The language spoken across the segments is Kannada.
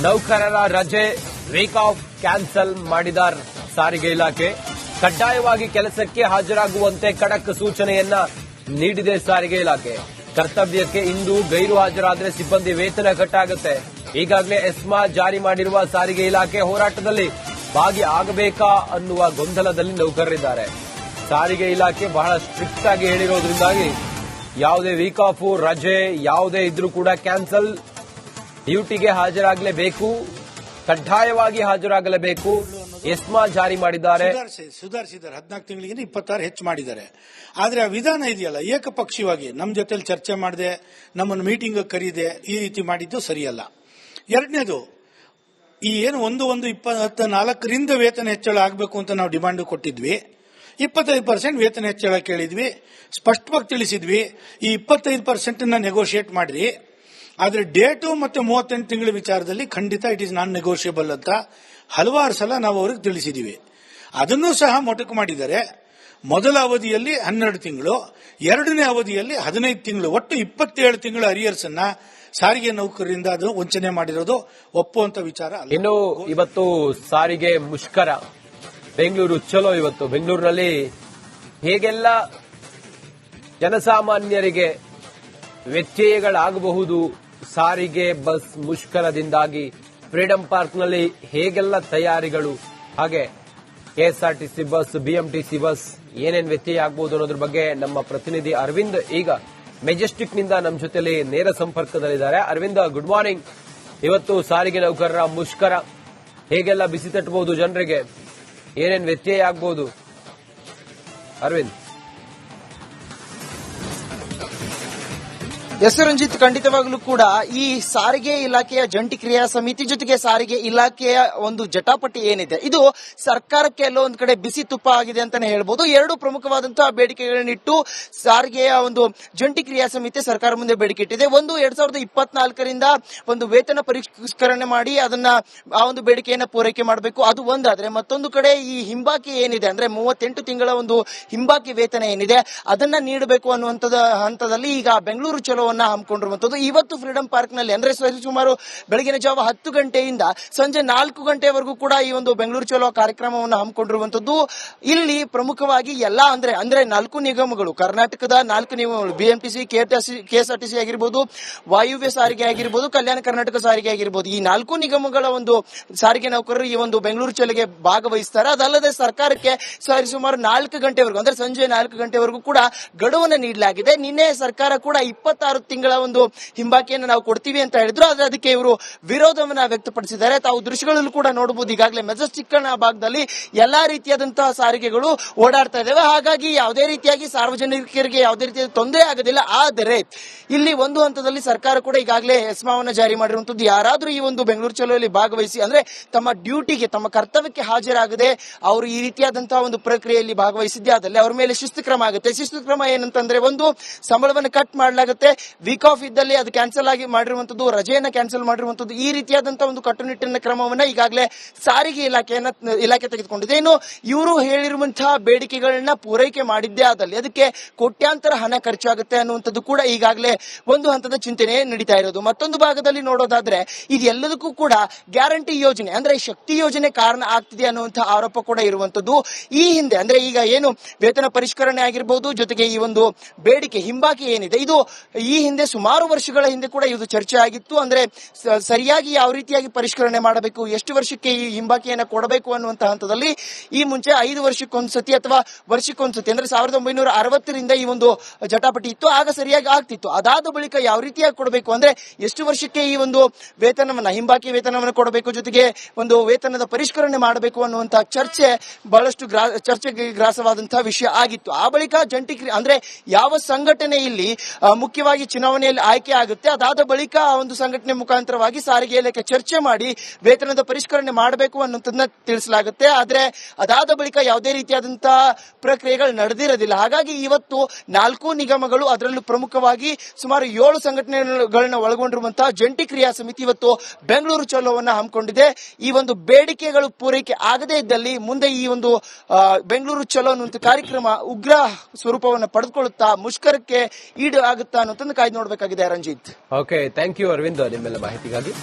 ನೌಕರರ ರಜೆ ವೀಕ್ ಆಫ್ ಕ್ಯಾನ್ಸಲ್ ಮಾಡಿದ ಸಾರಿಗೆ ಇಲಾಖೆ. ಕಡ್ಡಾಯವಾಗಿ ಕೆಲಸಕ್ಕೆ ಹಾಜರಾಗುವಂತೆ ಖಡಕ್ ಸೂಚನೆಯನ್ನ ನೀಡಿದೆ ಸಾರಿಗೆ ಇಲಾಖೆ. ಕರ್ತವ್ಯಕ್ಕೆ ಇಂದು ಗೈರು ಹಾಜರಾದರೆ ಸಿಬ್ಬಂದಿ ವೇತನ ಕಟ್ ಆಗುತ್ತೆ. ಈಗಾಗಲೇ ಎಸ್ಮಾ ಜಾರಿ ಮಾಡಿರುವ ಸಾರಿಗೆ ಇಲಾಖೆ ಹೋರಾಟದಲ್ಲಿ ಭಾಗಿ ಆಗಬೇಕಾ ಅನ್ನುವ ಗೊಂದಲದಲ್ಲಿ ನೌಕರರಿದ್ದಾರೆ. ಸಾರಿಗೆ ಇಲಾಖೆ ಬಹಳ ಸ್ಟ್ರಿಕ್ಟ್ ಆಗಿ ಹೇಳಿರೋದ್ರಿಂದಾಗಿ ಯಾವುದೇ ವೀಕ್ ಆಫ್ ರಜೆ ಯಾವುದೇ ಇದ್ರೂ ಕೂಡ ಕ್ಯಾನ್ಸಲ್, ಡ್ಯೂಟಿಗೆ ಹಾಜರಾಗಲೇಬೇಕು, ಕಡ್ಡಾಯವಾಗಿ ಹಾಜರಾಗಲೇಬೇಕು. ಎಸ್ಮಾ ಜಾರಿ ಮಾಡಿದ್ದಾರೆ. ಸುಧಾರಿಸಿದ್ದಾರೆ. 14 ತಿಂಗಳಿಗೆ 26 ಹೆಚ್ಚು ಮಾಡಿದ್ದಾರೆ. ಆದ್ರೆ ಆ ವಿಧಾನ ಇದೆಯಲ್ಲ, ಏಕಪಕ್ಷೀಯವಾಗಿ ನಮ್ಮ ಜೊತೆಲಿ ಚರ್ಚೆ ಮಾಡದೆ ನಮ್ಮನ್ನು ಮೀಟಿಂಗ್ ಕರೀದೆ ಈ ರೀತಿ ಮಾಡಿದ್ದು ಸರಿಯಲ್ಲ. ಎರಡನೇದು, ಈ ಏನು 1/1/24ರಿಂದ ವೇತನ ಹೆಚ್ಚಳ ಆಗಬೇಕು ಅಂತ ನಾವು ಡಿಮಾಂಡ್ ಕೊಟ್ಟಿದ್ವಿ. 25% ವೇತನ ಹೆಚ್ಚಳ ಕೇಳಿದ್ವಿ, ಸ್ಪಷ್ಟವಾಗಿ ತಿಳಿಸಿದ್ವಿ. ಈ 25% ನೆಗೋಷಿಯೇಟ್ ಮಾಡ್ರಿ, ಆದ್ರೆ ಡೇಟು ಮತ್ತೆ 38 ತಿಂಗಳ ವಿಚಾರದಲ್ಲಿ ಖಂಡಿತ ಇಟ್ ಈಸ್ ನಾನ್ ನೆಗೋಷಿಯಬಲ್ ಅಂತ ಹಲವಾರು ಸಲ ನಾವು ಅವ್ರಿಗೆ ತಿಳಿಸಿದೀವಿ. ಅದನ್ನೂ ಸಹ ಮೊಟಕು ಮಾಡಿದ್ದಾರೆ. ಮೊದಲ ಅವಧಿಯಲ್ಲಿ 12 ತಿಂಗಳು, ಎರಡನೇ ಅವಧಿಯಲ್ಲಿ 15 ತಿಂಗಳು, ಒಟ್ಟು 27 ತಿಂಗಳ ಅರಿಯರ್ಸ್ ಅನ್ನ ಸಾರಿಗೆ ನೌಕರರಿಂದ ಅದು ವಂಚನೆ ಮಾಡಿರೋದು ಒಪ್ಪುವಂತ ವಿಚಾರ ಅಲ್ಲ. ಇನ್ನು ಇವತ್ತು ಸಾರಿಗೆ ಮುಷ್ಕರ ಬೆಂಗಳೂರು ಚಲೋ. ಇವತ್ತು ಬೆಂಗಳೂರಿನಲ್ಲಿ ಹೇಗೆಲ್ಲ ಜನಸಾಮಾನ್ಯರಿಗೆ ವ್ಯತ್ಯಯಗಳಾಗಬಹುದು ಸಾರಿಗೆ ಬಸ್ ಮುಷ್ಕರದಿಂದಾಗಿ, ಫ್ರೀಡಂ ಪಾರ್ಕ್ನಲ್ಲಿ ಹೇಗೆಲ್ಲ ತಯಾರಿಗಳು, ಹಾಗೆ ಕೆಎಸ್ಆರ್ಟಿಸಿ ಬಸ್, ಬಿಎಂಟಿಸಿ ಬಸ್ ಏನೇನು ವ್ಯತ್ಯಯ ಆಗಬಹುದು ಅನ್ನೋದ್ರ ಬಗ್ಗೆ ನಮ್ಮ ಪ್ರತಿನಿಧಿ ಅರವಿಂದ್ ಈಗ ಮೆಜೆಸ್ಟಿಕ್ನಿಂದ ನಮ್ಮ ಜೊತೆಲಿ ನೇರ ಸಂಪರ್ಕದಲ್ಲಿದ್ದಾರೆ. Aravind, good morning. ಇವತ್ತು ಸಾರಿಗೆ ನೌಕರರ ಮುಷ್ಕರ ಹೇಗೆಲ್ಲ ಬಿಸಿ ತಟ್ಟಬಹುದು, ಜನರಿಗೆ ಏನೇನು ವ್ಯತ್ಯಯ ಆಗಬಹುದು? ಅರವಿಂದ್. ಎಸ್ ರಂಜಿತ್, ಖಂಡಿತವಾಗ್ಲೂ ಕೂಡ ಈ ಸಾರಿಗೆ ಇಲಾಖೆಯ ಜಂಟಿ ಕ್ರಿಯಾ ಸಮಿತಿ ಜೊತೆಗೆ ಸಾರಿಗೆ ಇಲಾಖೆಯ ಒಂದು ಜಟಾಪಟಿ ಏನಿದೆ, ಇದು ಸರ್ಕಾರಕ್ಕೆ ಎಲ್ಲೋ ಒಂದ್ ಕಡೆ ಬಿಸಿ ತುಪ್ಪ ಆಗಿದೆ ಅಂತಾನೆ ಹೇಳ್ಬೋದು. ಎರಡು ಪ್ರಮುಖವಾದಂತಹ ಬೇಡಿಕೆಗಳನ್ನಿಟ್ಟು ಸಾರಿಗೆಯ ಒಂದು ಜಂಟಿ ಕ್ರಿಯಾ ಸಮಿತಿ ಸರ್ಕಾರ ಮುಂದೆ ಬೇಡಿಕೆ ಇಟ್ಟಿದೆ. ಒಂದು 2024ರಿಂದ ಒಂದು ವೇತನ ಪರಿಷ್ಕರಣೆ ಮಾಡಿ ಅದನ್ನ ಆ ಒಂದು ಬೇಡಿಕೆಯನ್ನ ಪೂರೈಕೆ ಮಾಡಬೇಕು, ಅದು ಒಂದಾದ್ರೆ, ಮತ್ತೊಂದು ಕಡೆ ಈ ಹಿಂಬಾಕಿ ಏನಿದೆ ಅಂದ್ರೆ 38 ತಿಂಗಳ ಒಂದು ಹಿಂಬಾಕಿ ವೇತನ ಏನಿದೆ ಅದನ್ನ ನೀಡಬೇಕು ಅನ್ನುವಂಥದ ಹಂತದಲ್ಲಿ ಈಗ ಬೆಂಗಳೂರು ಚಲೋ ಹಮ್ಮಿಕೊಂಡಿರುವಂತದ್ದು. ಇವತ್ತು ಫ್ರೀಡಂ ಪಾರ್ಕ್ ನಲ್ಲಿ ಅಂದ್ರೆ ಸುಮಾರು ಬೆಳಗಿನ ಜಾವ 10 ಗಂಟೆಯಿಂದ ಸಂಜೆ 4 ಗಂಟೆವರೆಗೂ ಕೂಡ ಈ ಒಂದು ಬೆಂಗಳೂರು ಚಲೋ ಕಾರ್ಯಕ್ರಮವನ್ನು ಹಮ್ಮಿಕೊಂಡಿರುವಂತದ್ದು. ಇಲ್ಲಿ ಪ್ರಮುಖವಾಗಿ ಎಲ್ಲಾ ಅಂದ್ರೆ 4 ನಿಗಮಗಳು, ಕರ್ನಾಟಕದ 4 ನಿಗಮಗಳು, ಬಿಎಂಟಿಸಿ, ಕೆಎಸ್ಆರ್ಟಿಸಿ ಆಗಿರ್ಬೋದು, ವಾಯುವ್ಯ ಸಾರಿಗೆ ಆಗಿರ್ಬೋದು, ಕಲ್ಯಾಣ ಕರ್ನಾಟಕ ಸಾರಿಗೆ ಆಗಿರ್ಬೋದು, ಈ 4 ನಿಗಮಗಳ ಒಂದು ಸಾರಿಗೆ ನೌಕರರು ಈ ಒಂದು ಬೆಂಗಳೂರು ಚಲೋಗೆ ಭಾಗವಹಿಸ್ತಾರೆ. ಅದಲ್ಲದೆ ಸರ್ಕಾರಕ್ಕೆ ಸುಮಾರು 4 ಗಂಟೆವರೆಗೂ ಅಂದ್ರೆ ಸಂಜೆ 4 ಗಂಟೆವರೆಗೂ ಕೂಡ ಗಡುವನ್ನು ನೀಡಲಾಗಿದೆ. ನಿನ್ನೆ ಸರ್ಕಾರ ಕೂಡ 26 ತಿಂಗಳ ಒಂದು ಹಿಂಬಾಕಿಯನ್ನು ನಾವು ಕೊಡ್ತೀವಿ ಅಂತ ಹೇಳಿದ್ರು. ಆದ್ರೆ ಅದಕ್ಕೆ ಇವರು ವಿರೋಧವನ್ನ ವ್ಯಕ್ತಪಡಿಸಿದ್ದಾರೆ. ತಾವು ದೃಶ್ಯಗಳಲ್ಲೂ ಕೂಡ ನೋಡಬಹುದು. ಈಗಾಗಲೇ ಮೆಜೆಸ್ಟಿಕ್ ಭಾಗದಲ್ಲಿ ಎಲ್ಲಾ ರೀತಿಯಾದಂತಹ ಸಾರಿಗೆಗಳು ಓಡಾಡ್ತಾ ಇದ್ದಾವೆ. ಹಾಗಾಗಿ ಯಾವುದೇ ರೀತಿಯಾಗಿ ಸಾರ್ವಜನಿಕರಿಗೆ ಯಾವುದೇ ರೀತಿಯ ತೊಂದರೆ ಆಗೋದಿಲ್ಲ. ಆದರೆ ಇಲ್ಲಿ ಒಂದು ಹಂತದಲ್ಲಿ ಸರ್ಕಾರ ಕೂಡ ಈಗಾಗಲೇ ಎಸ್ಮಾವನ್ನ ಜಾರಿ ಮಾಡಿರುವಂತದ್ದು. ಯಾರಾದ್ರೂ ಈ ಒಂದು ಬೆಂಗಳೂರು ಚಲೋಯಲ್ಲಿ ಭಾಗವಹಿಸಿ ಅಂದ್ರೆ ತಮ್ಮ ಡ್ಯೂಟಿಗೆ, ತಮ್ಮ ಕರ್ತವ್ಯಕ್ಕೆ ಹಾಜರಾಗದೆ ಅವರು ಈ ರೀತಿಯಾದಂತಹ ಒಂದು ಪ್ರಕ್ರಿಯೆಯಲ್ಲಿ ಭಾಗವಹಿಸಿದ್ದೆ ಆದಲ್ಲಿ ಅವರ ಮೇಲೆ ಶಿಸ್ತು ಕ್ರಮ ಆಗುತ್ತೆ. ಶಿಸ್ತು ಕ್ರಮ ಏನಂತಂದ್ರೆ, ಒಂದು ಸಂಬಳವನ್ನು ಕಟ್ ಮಾಡಲಾಗುತ್ತೆ, ವೀಕ್ ಆಫ್ ಇದ್ದಲ್ಲಿ ಅದು ಕ್ಯಾನ್ಸಲ್ ಆಗಿ ಮಾಡಿರುವಂತದ್ದು, ರಜೆಯನ್ನ ಕ್ಯಾನ್ಸಲ್ ಮಾಡಿರುವಂತದ್ದು, ಈ ರೀತಿಯಾದಂತಹ ಒಂದು ಕಟ್ಟುನಿಟ್ಟಿನ ಕ್ರಮವನ್ನ ಈಗಾಗಲೇ ಸಾರಿಗೆ ಇಲಾಖೆ ತೆಗೆದುಕೊಂಡಿದೆ. ಇನ್ನು ಇವರು ಹೇಳಿರುವಂತಹ ಬೇಡಿಕೆಗಳನ್ನ ಪೂರೈಕೆ ಮಾಡಿದ್ದೇ ಆದಲ್ಲಿ ಅದಕ್ಕೆ ಕೋಟ್ಯಾಂತರ ಹಣ ಖರ್ಚಾಗುತ್ತೆ ಅನ್ನುವಂಥದ್ದು ಕೂಡ ಈಗಾಗಲೇ ಒಂದು ಹಂತದ ಚಿಂತನೆ ನಡೀತಾ ಇರೋದು. ಮತ್ತೊಂದು ಭಾಗದಲ್ಲಿ ನೋಡೋದಾದ್ರೆ ಇದೆಲ್ಲದಕ್ಕೂ ಕೂಡ ಗ್ಯಾರಂಟಿ ಯೋಜನೆ ಅಂದ್ರೆ ಶಕ್ತಿ ಯೋಜನೆ ಕಾರಣ ಆಗ್ತಿದೆ ಅನ್ನುವಂತಹ ಆರೋಪ ಕೂಡ ಇರುವಂತದ್ದು. ಈ ಹಿಂದೆ ಅಂದ್ರೆ ಈಗ ಏನು ವೇತನ ಪರಿಷ್ಕರಣೆ ಆಗಿರಬಹುದು, ಜೊತೆಗೆ ಈ ಒಂದು ಬೇಡಿಕೆ ಹಿಂಬಾಕಿ ಏನಿದೆ, ಇದು ಈ ಹಿಂದೆ ಸುಮಾರು ವರ್ಷಗಳ ಹಿಂದೆ ಕೂಡ ಇದು ಚರ್ಚೆ ಆಗಿತ್ತು. ಅಂದ್ರೆ ಸರಿಯಾಗಿ ಯಾವ ರೀತಿಯಾಗಿ ಪರಿಷ್ಕರಣೆ ಮಾಡಬೇಕು, ಎಷ್ಟು ವರ್ಷಕ್ಕೆ ಈ ಹಿಂಬಾಕಿಯನ್ನು ಕೊಡಬೇಕು ಅನ್ನುವಂತ ಹಂತದಲ್ಲಿ ಈ ಮುಂಚೆ 5 ವರ್ಷಕ್ಕೊಂದ್ಸತಿ ಅಥವಾ ವರ್ಷಕ್ಕೊಂದ್ಸತಿ ಅಂದ್ರೆ 1960ರಿಂದ ಈ ಒಂದು ಜಟಾಪಟಿ ಇತ್ತು. ಆಗ ಸರಿಯಾಗಿ ಆಗ್ತಿತ್ತು. ಅದಾದ ಬಳಿಕ ಯಾವ ರೀತಿಯಾಗಿ ಕೊಡಬೇಕು ಅಂದ್ರೆ ಎಷ್ಟು ವರ್ಷಕ್ಕೆ ಈ ಒಂದು ವೇತನವನ್ನ, ಹಿಂಬಾಕಿ ವೇತನವನ್ನು ಕೊಡಬೇಕು, ಜೊತೆಗೆ ಒಂದು ವೇತನದ ಪರಿಷ್ಕರಣೆ ಮಾಡಬೇಕು ಅನ್ನುವಂತಹ ಚರ್ಚೆ ಬಹಳಷ್ಟು ಚರ್ಚೆಗೆ ಗ್ರಾಸವಾದಂತಹ ವಿಷಯ ಆಗಿತ್ತು. ಆ ಬಳಿಕ ಜಂಟಿ ಅಂದ್ರೆ ಯಾವ ಸಂಘಟನೆ ಇಲ್ಲಿ ಮುಖ್ಯವಾಗಿ ಚುನಾವಣೆಯಲ್ಲಿ ಆಯ್ಕೆ ಆಗುತ್ತೆ, ಅದಾದ ಬಳಿಕ ಆ ಒಂದು ಸಂಘಟನೆ ಮುಖಾಂತರವಾಗಿ ಸಾರಿಗೆ ಇಲಾಖೆ ಚರ್ಚೆ ಮಾಡಿ ವೇತನದ ಪರಿಷ್ಕರಣೆ ಮಾಡಬೇಕು ಅನ್ನೋದನ್ನ ತಿಳಿಸಲಾಗುತ್ತೆ. ಆದ್ರೆ ಅದಾದ ಬಳಿಕ ಯಾವುದೇ ರೀತಿಯಾದಂತಹ ಪ್ರಕ್ರಿಯೆಗಳು ನಡೆದಿರೋದಿಲ್ಲ. ಹಾಗಾಗಿ ಇವತ್ತು 4 ನಿಗಮಗಳು, ಅದರಲ್ಲೂ ಪ್ರಮುಖವಾಗಿ ಸುಮಾರು 7 ಸಂಘಟನೆಗಳನ್ನ ಒಳಗೊಂಡಿರುವಂತಹ ಜಂಟಿ ಕ್ರಿಯಾ ಸಮಿತಿ ಇವತ್ತು ಬೆಂಗಳೂರು ಚಲೋವನ್ನ ಹಮ್ಮಿಕೊಂಡಿದೆ. ಈ ಒಂದು ಬೇಡಿಕೆಗಳು ಪೂರೈಕೆ ಆಗದೇ ಇದ್ದಲ್ಲಿ ಮುಂದೆ ಈ ಒಂದು ಬೆಂಗಳೂರು ಚಲೋ ಅನ್ನುವಂಥ ಕಾರ್ಯಕ್ರಮ ಉಗ್ರ ಸ್ವರೂಪವನ್ನು ಪಡೆದುಕೊಳ್ಳುತ್ತಾ ಮುಷ್ಕರಕ್ಕೆ ಈಡು ಆಗುತ್ತಾ ಅನ್ನೋದನ್ನು ಕಾಯ್ದು ನೋಡಬೇಕಾಗಿದೆ. Ranjith, okay, thank you Aravind ನಿಮ್ಮೆಲ್ಲ ಮಾಹಿತಿಗಾಗಿ.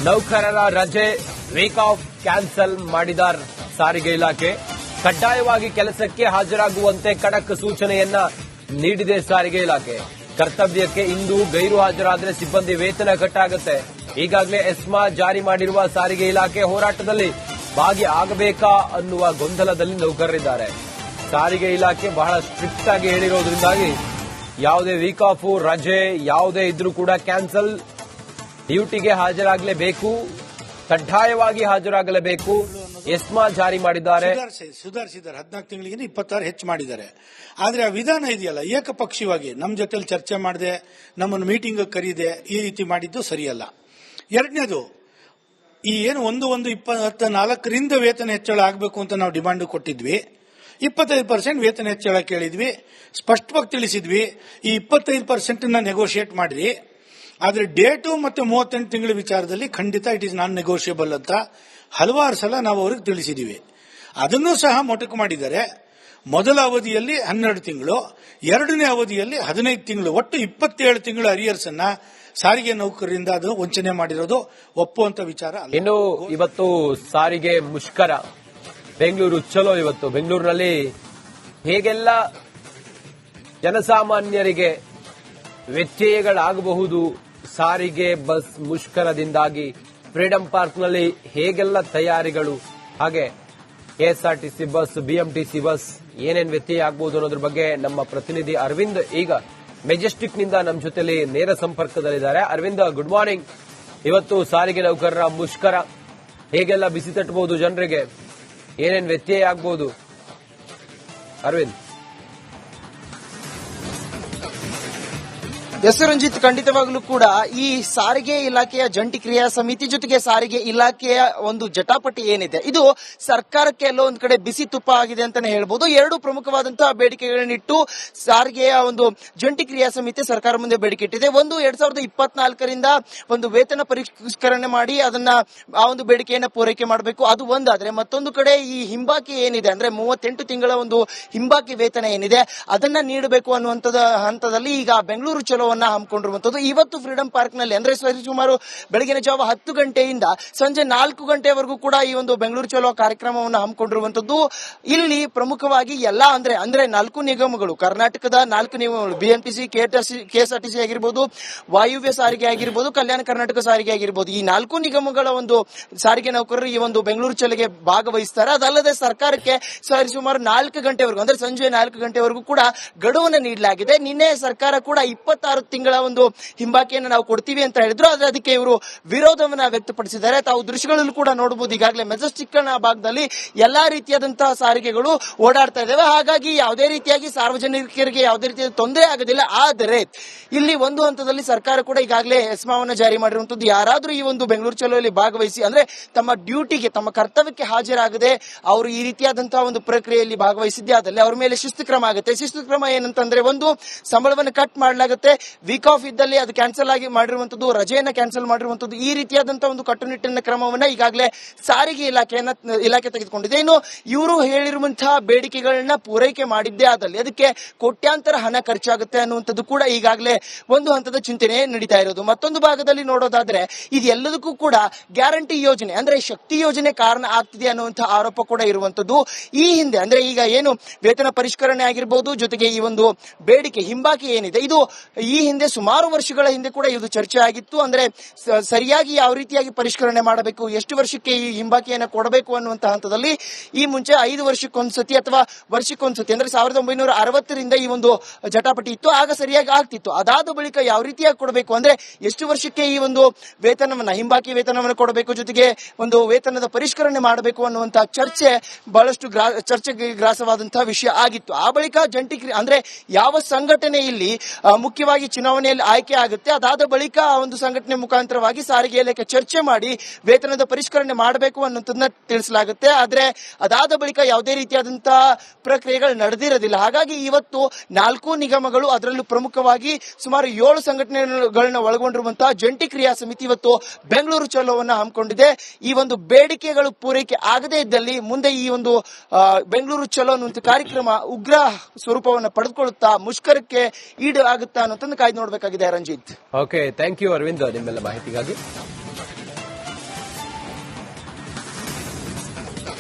ನೌಕರರ ರಜೆ ವೀಕ್ ಆಫ್ ಕ್ಯಾನ್ಸಲ್ ಮಾಡಿದ ಸಾರಿಗೆ ಇಲಾಖೆ. ಕಡ್ಡಾಯವಾಗಿ ಕೆಲಸಕ್ಕೆ ಹಾಜರಾಗುವಂತೆ ಖಡಕ್ ಸೂಚನೆಯನ್ನ ನೀಡಿದೆ ಸಾರಿಗೆ ಇಲಾಖೆ. ಕರ್ತವ್ಯಕ್ಕೆ ಇಂದು ಗೈರು ಹಾಜರಾದರೆ ಸಿಬ್ಬಂದಿ ವೇತನ ಕಟ್ ಆಗುತ್ತೆ. ಈಗಾಗಲೇ ಎಸ್ಮಾ ಜಾರಿ ಮಾಡಿರುವ ಸಾರಿಗೆ ಇಲಾಖೆ ಹೋರಾಟದಲ್ಲಿ ಭಾಗಿ ಆಗಬೇಕಾ ಅನ್ನುವ ಗೊಂದಲದಲ್ಲಿ ನೌಕರರಿದ್ದಾರೆ. ಸಾರಿಗೆ ಇಲಾಖೆ ಬಹಳ ಸ್ಟ್ರಿಕ್ಟ್ ಆಗಿ ಹೇಳಿರೋದ್ರಿಂದಾಗಿ ಯಾವುದೇ ವೀಕ್ ಆಫ್ ರಜೆ ಯಾವುದೇ ಇದ್ರೂ ಕೂಡ ಕ್ಯಾನ್ಸಲ್, ಡ್ಯೂಟಿಗೆ ಹಾಜರಾಗಲೇಬೇಕು, ಕಡ್ಡಾಯವಾಗಿ ಹಾಜರಾಗಲೇಬೇಕು. ಎಸ್ಮಾ ಜಾರಿ ಮಾಡಿದ್ದಾರೆ. ಸುಧಾರಿಸಿದ್ದಾರೆ. 14 ತಿಂಗಳಿಗೆ 26 ಹೆಚ್ಚು ಮಾಡಿದ್ದಾರೆ. ಆದ್ರೆ ಆ ವಿಧಾನ ಇದೆಯಲ್ಲ, ಏಕಪಕ್ಷೀಯವಾಗಿ ನಮ್ಮ ಜೊತೆಲಿ ಚರ್ಚೆ ಮಾಡದೆ ನಮ್ಮನ್ನು ಮೀಟಿಂಗ್ ಕರೀದೆ ಈ ರೀತಿ ಮಾಡಿದ್ದು ಸರಿಯಲ್ಲ. ಎರಡನೇದು, ಈ ಏನು 1/1/24ರಿಂದ ವೇತನ ಹೆಚ್ಚಳ ಆಗಬೇಕು ಅಂತ ನಾವು ಡಿಮಾಂಡ್ ಕೊಟ್ಟಿದ್ವಿ. 25% ವೇತನ ಹೆಚ್ಚಳ ಕೇಳಿದ್ವಿ, ಸ್ಪಷ್ಟವಾಗಿ ತಿಳಿಸಿದ್ವಿ. ಈ 25% ನೆಗೋಷಿಯೇಟ್ ಮಾಡ್ರಿ, ಆದ್ರೆ ಡೇಟು ಮತ್ತೆ 38 ತಿಂಗಳ ವಿಚಾರದಲ್ಲಿ ಖಂಡಿತ ಇಟ್ ಈಸ್ ನಾನ್ ನೆಗೋಷಿಯಬಲ್ ಅಂತ ಹಲವಾರು ಸಲ ನಾವು ಅವ್ರಿಗೆ ತಿಳಿಸಿದೀವಿ. ಅದನ್ನೂ ಸಹ ಮೊಟಕು ಮಾಡಿದ್ದಾರೆ. ಮೊದಲ ಅವಧಿಯಲ್ಲಿ 12 ತಿಂಗಳು, ಎರಡನೇ ಅವಧಿಯಲ್ಲಿ 15 ತಿಂಗಳು, ಒಟ್ಟು 27 ತಿಂಗಳ ಅರಿಯರ್ಸ್ ಅನ್ನ ಸಾರಿಗೆ ನೌಕರರಿಂದ ಅದು ವಂಚನೆ ಮಾಡಿರೋದು ಒಪ್ಪುವಂತ ವಿಚಾರ ಅಲ್ಲ. ಇನ್ನು ಇವತ್ತು ಸಾರಿಗೆ ಮುಷ್ಕರ ಬೆಂಗಳೂರು ಚಲೋ. ಇವತ್ತು ಬೆಂಗಳೂರಿನಲ್ಲಿ ಹೇಗೆಲ್ಲ ಜನಸಾಮಾನ್ಯರಿಗೆ ವ್ಯತ್ಯಯಗಳಾಗಬಹುದು ಸಾರಿಗೆ ಬಸ್ ಮುಷ್ಕರದಿಂದಾಗಿ, ಫ್ರೀಡಂ ಪಾರ್ಕ್ನಲ್ಲಿ ಹೇಗೆಲ್ಲ ತಯಾರಿಗಳು, ಹಾಗೆ ಕೆಎಸ್ಆರ್ಟಿಸಿ ಬಸ್, ಬಿಎಂಟಿಸಿ ಬಸ್ ಏನೇನು ವ್ಯತ್ಯಯ ಆಗಬಹುದು ಅನ್ನೋದ್ರ ಬಗ್ಗೆ ನಮ್ಮ ಪ್ರತಿನಿಧಿ ಅರವಿಂದ್ ಈಗ ಮೆಜೆಸ್ಟಿಕ್ನಿಂದ ನಮ್ಮ ಜೊತೆಲಿ ನೇರ ಸಂಪರ್ಕದಲ್ಲಿದ್ದಾರೆ. Aravind, good morning. ಇವತ್ತು ಸಾರಿಗೆ ನೌಕರರ ಮುಷ್ಕರ ಹೇಗೆಲ್ಲ ಬಿಸಿ ತಟ್ಟಬಹುದು, ಜನರಿಗೆ ಏನೇನು ವ್ಯತ್ಯಯ ಆಗಬಹುದು? ಅರವಿಂದ್. ಎಸ್ ರಂಜಿತ್, ಖಂಡಿತವಾಗ್ಲೂ ಕೂಡ ಈ ಸಾರಿಗೆ ಇಲಾಖೆಯ ಜಂಟಿ ಕ್ರಿಯಾ ಸಮಿತಿ ಜೊತೆಗೆ ಸಾರಿಗೆ ಇಲಾಖೆಯ ಒಂದು ಜಟಾಪಟಿ ಏನಿದೆ ಇದು ಸರ್ಕಾರಕ್ಕೆ ಎಲ್ಲೋ ಒಂದ್ ಕಡೆ ಬಿಸಿ ತುಪ್ಪ ಆಗಿದೆ ಅಂತಾನೆ ಹೇಳ್ಬೋದು. ಎರಡು ಪ್ರಮುಖವಾದಂತಹ ಬೇಡಿಕೆಗಳನ್ನಿಟ್ಟು ಸಾರಿಗೆಯ ಒಂದು ಜಂಟಿ ಕ್ರಿಯಾ ಸಮಿತಿ ಸರ್ಕಾರ ಮುಂದೆ ಬೇಡಿಕೆ ಇಟ್ಟಿದೆ. ಒಂದು 2024ರಿಂದ ಒಂದು ವೇತನ ಪರಿಷ್ಕರಣೆ ಮಾಡಿ ಅದನ್ನ ಆ ಒಂದು ಬೇಡಿಕೆಯನ್ನ ಪೂರೈಕೆ ಮಾಡಬೇಕು, ಅದು ಒಂದಾದ್ರೆ ಮತ್ತೊಂದು ಕಡೆ ಈ ಹಿಂಬಾಕಿ ಏನಿದೆ ಅಂದ್ರೆ 38 ತಿಂಗಳ ಒಂದು ಹಿಂಬಾಕಿ ವೇತನ ಏನಿದೆ ಅದನ್ನ ನೀಡಬೇಕು ಅನ್ನುವಂಥದ ಹಂತದಲ್ಲಿ ಈಗ ಬೆಂಗಳೂರು ಚಲೋ ಹಮ್ಮಿಕೊಂಡಿರುವಂತದ್ದು. ಇವತ್ತು ಫ್ರೀಡಂ ಪಾರ್ಕ್ ನಲ್ಲಿ ಅಂದ್ರೆ ಸುಮಾರು ಬೆಳಗಿನ ಜಾವ 10 ಗಂಟೆಯಿಂದ ಸಂಜೆ 4 ಗಂಟೆವರೆಗೂ ಕೂಡ ಈ ಒಂದು ಬೆಂಗಳೂರು ಚಲೋ ಕಾರ್ಯಕ್ರಮವನ್ನು ಹಮ್ಮಿಕೊಂಡಿರುವಂತದ್ದು. ಇಲ್ಲಿ ಪ್ರಮುಖವಾಗಿ ಎಲ್ಲ ಅಂದ್ರೆ 4 ನಿಗಮಗಳು, ಕರ್ನಾಟಕದ 4 ನಿಗಮಗಳು, ಬಿಎಂಟಿಸಿ, ಕೆಎಸ್ಆರ್ಟಿಸಿ ಆಗಿರ್ಬೋದು, ವಾಯುವ್ಯ ಸಾರಿಗೆ ಆಗಿರ್ಬೋದು, ಕಲ್ಯಾಣ ಕರ್ನಾಟಕ ಸಾರಿಗೆ ಆಗಿರ್ಬೋದು, ಈ 4 ನಿಗಮಗಳ ಒಂದು ಸಾರಿಗೆ ನೌಕರರು ಈ ಒಂದು ಬೆಂಗಳೂರು ಚಲೋಗೆ ಭಾಗವಹಿಸ್ತಾರೆ. ಅದಲ್ಲದೆ ಸರ್ಕಾರಕ್ಕೆ ಸುಮಾರು 4 ಗಂಟೆವರೆಗೂ ಅಂದ್ರೆ ಸಂಜೆ 4 ಗಂಟೆವರೆಗೂ ಕೂಡ ಗಡುವನ್ನು ನೀಡಲಾಗಿದೆ. ನಿನ್ನೆ ಸರ್ಕಾರ ಕೂಡ 26 ತಿಂಗಳ ಒಂದು ಹಿಂಬಾಕಿಯನ್ನು ನಾವು ಕೊಡ್ತೀವಿ ಅಂತ ಹೇಳಿದ್ರು. ಆದ್ರೆ ಅದಕ್ಕೆ ಇವರು ವಿರೋಧವನ್ನ ವ್ಯಕ್ತಪಡಿಸಿದ್ದಾರೆ. ತಾವು ದೃಶ್ಯಗಳಲ್ಲೂ ಕೂಡ ನೋಡಬಹುದು. ಈಗಾಗಲೇ ಮೆಜೆಸ್ಟಿಕ್ ಭಾಗದಲ್ಲಿ ಎಲ್ಲಾ ರೀತಿಯಾದಂತಹ ಸಾರಿಗೆಗಳು ಓಡಾಡ್ತಾ ಇದ್ದಾವೆ. ಹಾಗಾಗಿ ಯಾವುದೇ ರೀತಿಯಾಗಿ ಸಾರ್ವಜನಿಕರಿಗೆ ಯಾವುದೇ ರೀತಿಯ ತೊಂದರೆ ಆಗೋದಿಲ್ಲ. ಆದರೆ ಇಲ್ಲಿ ಒಂದು ಹಂತದಲ್ಲಿ ಸರ್ಕಾರ ಕೂಡ ಈಗಾಗಲೇ ಎಸ್ಮಾವನ್ನ ಜಾರಿ ಮಾಡಿರುವಂತದ್ದು. ಯಾರಾದ್ರೂ ಈ ಒಂದು ಬೆಂಗಳೂರು ಚಲೋಯಲ್ಲಿ ಭಾಗವಹಿಸಿ ಅಂದ್ರೆ ತಮ್ಮ ಡ್ಯೂಟಿಗೆ, ತಮ್ಮ ಕರ್ತವ್ಯಕ್ಕೆ ಹಾಜರಾಗದೆ ಅವರು ಈ ರೀತಿಯಾದಂತಹ ಒಂದು ಪ್ರಕ್ರಿಯೆಯಲ್ಲಿ ಭಾಗವಹಿಸಿದ್ದೆ ಆದಲ್ಲಿ ಅವ್ರ ಮೇಲೆ ಶಿಸ್ತು ಕ್ರಮ ಆಗುತ್ತೆ. ಶಿಸ್ತು ಕ್ರಮ ಏನಂತಂದ್ರೆ, ಒಂದು, ಸಂಬಳವನ್ನು ಕಟ್ ಮಾಡಲಾಗುತ್ತೆ. ವೀಕ್ ಆಫ್ ಇದ್ದಲ್ಲಿ ಅದು ಕ್ಯಾನ್ಸಲ್ ಆಗಿ ಮಾಡಿರುವಂತದ್ದು, ರಜೆಯನ್ನ ಕ್ಯಾನ್ಸಲ್ ಮಾಡಿರುವಂತದ್ದು, ಈ ರೀತಿಯಾದಂತಹ ಒಂದು ಕಟ್ಟುನಿಟ್ಟಿನ ಕ್ರಮವನ್ನ ಈಗಾಗಲೇ ಸಾರಿಗೆ ಇಲಾಖೆ ತೆಗೆದುಕೊಂಡಿದೆ. ಇನ್ನು ಇವರು ಹೇಳಿರುವಂತಹ ಬೇಡಿಕೆಗಳನ್ನ ಪೂರೈಕೆ ಮಾಡಿದ್ದೇ ಆದಲ್ಲಿ ಅದಕ್ಕೆ ಕೋಟ್ಯಾಂತರ ಹಣ ಖರ್ಚಾಗುತ್ತೆ ಅನ್ನುವಂಥದ್ದು ಕೂಡ ಈಗಾಗಲೇ ಒಂದು ಹಂತದ ಚಿಂತನೆ ನಡೀತಾ ಇರೋದು. ಮತ್ತೊಂದು ಭಾಗದಲ್ಲಿ ನೋಡೋದಾದ್ರೆ ಇದೆಲ್ಲದಕ್ಕೂ ಕೂಡ ಗ್ಯಾರಂಟಿ ಯೋಜನೆ ಅಂದ್ರೆ ಶಕ್ತಿ ಯೋಜನೆ ಕಾರಣ ಆಗ್ತಿದೆ ಅನ್ನುವಂತಹ ಆರೋಪ ಕೂಡ ಇರುವಂತದ್ದು. ಈ ಹಿಂದೆ ಅಂದ್ರೆ ಈಗ ಏನು ವೇತನ ಪರಿಷ್ಕರಣೆ ಆಗಿರ್ಬೋದು, ಜೊತೆಗೆ ಈ ಒಂದು ಬೇಡಿಕೆ ಹಿಂಬಾಕಿ ಏನಿದೆ ಇದು ಈ ಹಿಂದೆ ಸುಮಾರು ವರ್ಷಗಳ ಹಿಂದೆ ಕೂಡ ಇದು ಚರ್ಚೆ ಆಗಿತ್ತು. ಅಂದ್ರೆ ಸರಿಯಾಗಿ ಯಾವ ರೀತಿಯಾಗಿ ಪರಿಷ್ಕರಣೆ ಮಾಡಬೇಕು, ಎಷ್ಟು ವರ್ಷಕ್ಕೆ ಈ ಹಿಂಬಾಕಿಯನ್ನು ಕೊಡಬೇಕು ಅನ್ನುವಂತ ಹಂತದಲ್ಲಿ ಈ ಮುಂಚೆ 5 ವರ್ಷಕ್ಕೊಂದ್ಸತಿ ಅಥವಾ ವರ್ಷಕ್ಕೊಂದ್ಸತಿ ಅಂದ್ರೆ 1960ರಿಂದ ಈ ಒಂದು ಜಟಾಪಟಿ ಇತ್ತು. ಆಗ ಸರಿಯಾಗಿ ಆಗ್ತಿತ್ತು. ಅದಾದ ಬಳಿಕ ಯಾವ ರೀತಿಯಾಗಿ ಕೊಡಬೇಕು ಅಂದ್ರೆ ಎಷ್ಟು ವರ್ಷಕ್ಕೆ ಈ ಒಂದು ವೇತನವನ್ನ, ಹಿಂಬಾಕಿ ವೇತನವನ್ನು ಕೊಡಬೇಕು, ಜೊತೆಗೆ ಒಂದು ವೇತನದ ಪರಿಷ್ಕರಣೆ ಮಾಡಬೇಕು ಅನ್ನುವಂತಹ ಚರ್ಚೆ ಬಹಳಷ್ಟು ಚರ್ಚೆಗೆ ಗ್ರಾಸವಾದಂತಹ ವಿಷಯ ಆಗಿತ್ತು. ಆ ಬಳಿಕ ಜಂಟಿ ಅಂದ್ರೆ ಯಾವ ಸಂಘಟನೆ ಇಲ್ಲಿ ಮುಖ್ಯವಾಗಿ ಚುನಾವಣೆಯಲ್ಲಿ ಆಯ್ಕೆ ಆಗುತ್ತೆ, ಅದಾದ ಬಳಿಕ ಆ ಒಂದು ಸಂಘಟನೆ ಮುಖಾಂತರವಾಗಿ ಸಾರಿಗೆ ಇಲಾಖೆ ಚರ್ಚೆ ಮಾಡಿ ವೇತನದ ಪರಿಷ್ಕರಣೆ ಮಾಡಬೇಕು ಅನ್ನೋದನ್ನ ತಿಳಿಸಲಾಗುತ್ತೆ. ಆದ್ರೆ ಅದಾದ ಬಳಿಕ ಯಾವುದೇ ರೀತಿಯಾದಂತಹ ಪ್ರಕ್ರಿಯೆಗಳು ನಡೆದಿರೋದಿಲ್ಲ. ಹಾಗಾಗಿ ಇವತ್ತು 4 ನಿಗಮಗಳು, ಅದರಲ್ಲೂ ಪ್ರಮುಖವಾಗಿ ಸುಮಾರು 7 ಸಂಘಟನೆಗಳನ್ನ ಒಳಗೊಂಡಿರುವಂತಹ ಜಂಟಿ ಕ್ರಿಯಾ ಸಮಿತಿ ಇವತ್ತು ಬೆಂಗಳೂರು ಚಲೋವನ್ನ ಹಮ್ಮಿಕೊಂಡಿದೆ. ಈ ಒಂದು ಬೇಡಿಕೆಗಳು ಪೂರೈಕೆ ಆಗದೇ ಇದ್ದಲ್ಲಿ ಮುಂದೆ ಈ ಒಂದು ಬೆಂಗಳೂರು ಚಲೋ ಅನ್ನುವಂಥ ಕಾರ್ಯಕ್ರಮ ಉಗ್ರ ಸ್ವರೂಪವನ್ನು ಪಡೆದುಕೊಳ್ಳುತ್ತಾ ಮುಷ್ಕರಕ್ಕೆ ಈಡು ಆಗುತ್ತಾ ಅನ್ನೋದನ್ನ ಕಾಯ್ದು ನೋಡಬೇಕಾಗಿದೆ. Ranjith, okay, thank you Aravind ನಿಮ್ಮೆಲ್ಲ ಮಾಹಿತಿಗಾಗಿ.